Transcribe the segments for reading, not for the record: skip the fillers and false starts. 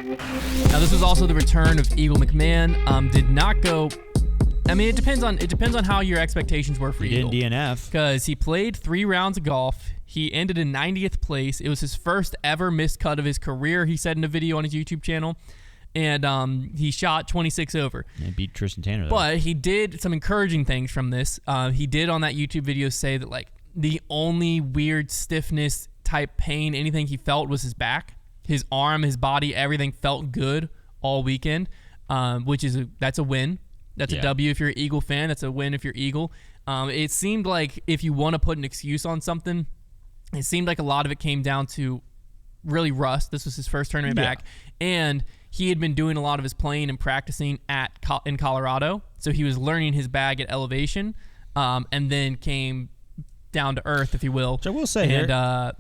Now, this was also the return of Eagle McMahon. Did not go. I mean, it depends on how your expectations were for Eagle. He didn't DNF because he played 3 rounds of golf. He ended in 90th place. It was his first ever missed cut of his career. He said in a video on his YouTube channel, and he shot 26 over. And beat Tristan Tanner, though. But he did some encouraging things from this. He did on that YouTube video say that like the only weird stiffness type pain, anything he felt was his back, his arm, his body, everything felt good all weekend, which is that's a win. That's a W if you're an Eagle fan. That's a win if you're Eagle. It seemed like if you want to put an excuse on something, it seemed like a lot of it came down to really rust. This was his first tournament back. And he had been doing a lot of his playing and practicing in Colorado. So he was learning his bag at elevation and then came down to earth, if you will. Which I will say, and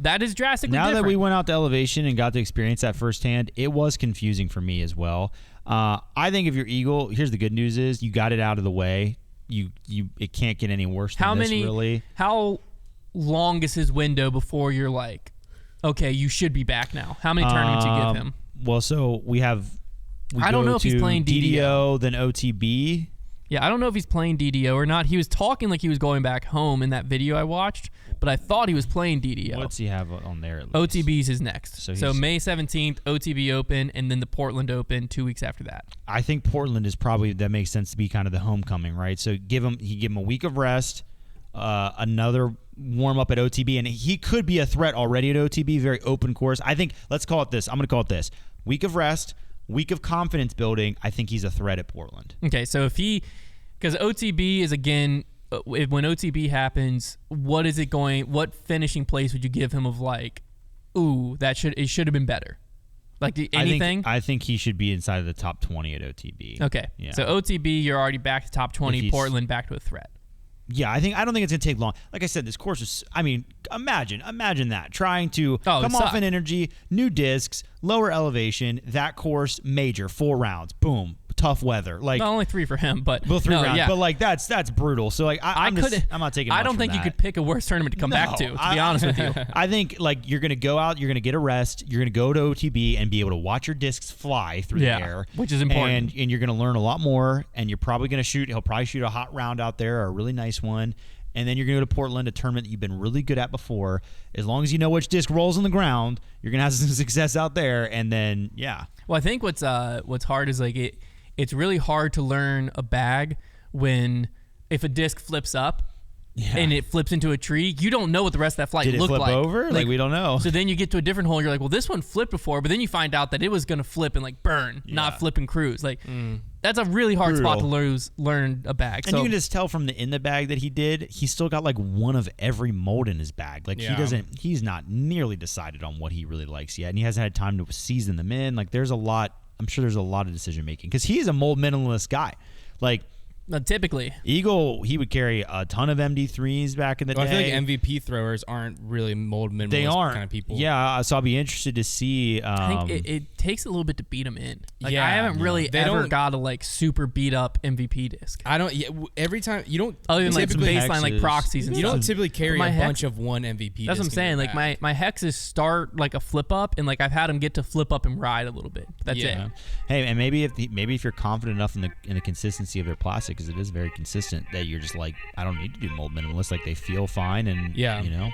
that is drastically now different. that we went out to elevation and got to experience that firsthand, it was confusing for me as well. I think if you're Eagle, here's the good news is you got it out of the way. It can't get any worse than this, really. How long is his window before you're like, okay, you should be back now? How many tournaments you give him? Well, so we don't know if he's playing DDO, then OTB. Yeah, I don't know if he's playing DDO or not. He was talking like he was going back home in that video I watched, but I thought he was playing DDO. What's he have on there at least? OTB's is next. So May 17th, OTB Open, and then the Portland Open 2 weeks after that. I think Portland is probably, that makes sense to be kind of the homecoming, right? So give him a week of rest, another warm up at OTB, and he could be a threat already at OTB, very open course. I think, let's call it this. I'm going to call it this. Week of rest, week of confidence building. I think he's a threat at Portland. Okay, so because OTB is, again, when OTB happens, what finishing place would you give him of like, ooh, it should have been better? Like anything? I think he should be inside of the top 20 at OTB. Okay, yeah. So OTB, you're already back to top 20. Portland, back to a threat. Yeah, I don't think it's gonna take long. Like I said, this course is. I mean, imagine that trying to come off an energy, new discs, lower elevation. That course, major 4 rounds, boom, tough weather. Like not only 3 for him, but 3 rounds. Yeah. But like that's brutal. So like I'm not taking. I don't think you could pick a worse tournament to come back to. To be honest with you, I think like you're gonna go out, you're gonna get a rest, you're gonna go to OTB and be able to watch your discs fly through the air, which is important. And you're gonna learn a lot more. And you're probably gonna he'll probably shoot a hot round out there, or a really nice one. And then you're going to go to Portland, a tournament that you've been really good at before. As long as you know which disc rolls on the ground, you're going to have some success out there. And then, yeah. Well, I think what's hard is like it's really hard to learn a bag if a disc flips up and it flips into a tree, you don't know what the rest of that flight looked like. Did it flip over? Like we don't know. So then you get to a different hole, and you're like, well, this one flipped before, but then you find out that it was going to flip and like burn, not flip and cruise. Like that's a really hard spot to learn a bag. And you can just tell from in the bag that he did, he's still got like one of every mold in his bag. Like he's not nearly decided on what he really likes yet, and he hasn't had time to season them in. Like I'm sure there's a lot of decision making because he is a mold minimalist guy. Like typically Eagle, he would carry a ton of MD3s back in the day. I feel like MVP throwers aren't really mold minimalist kind of people. Yeah, so I'll be interested to see. I think it takes a little bit to beat them in. Like I haven't really ever got a like super beat up MVP disc. I don't. Every time you don't. Other than like some baseline like proxies and you stuff. don't typically carry a bunch of one MVP. That's what I'm saying. Like my hexes start like a flip up, and like I've had them get to flip up and ride a little bit. That's it. Hey, and maybe if you're confident enough in the consistency of their plastic, because it is very consistent, that you're just like, I don't need to do mold minimalist. Like they feel fine, and you know.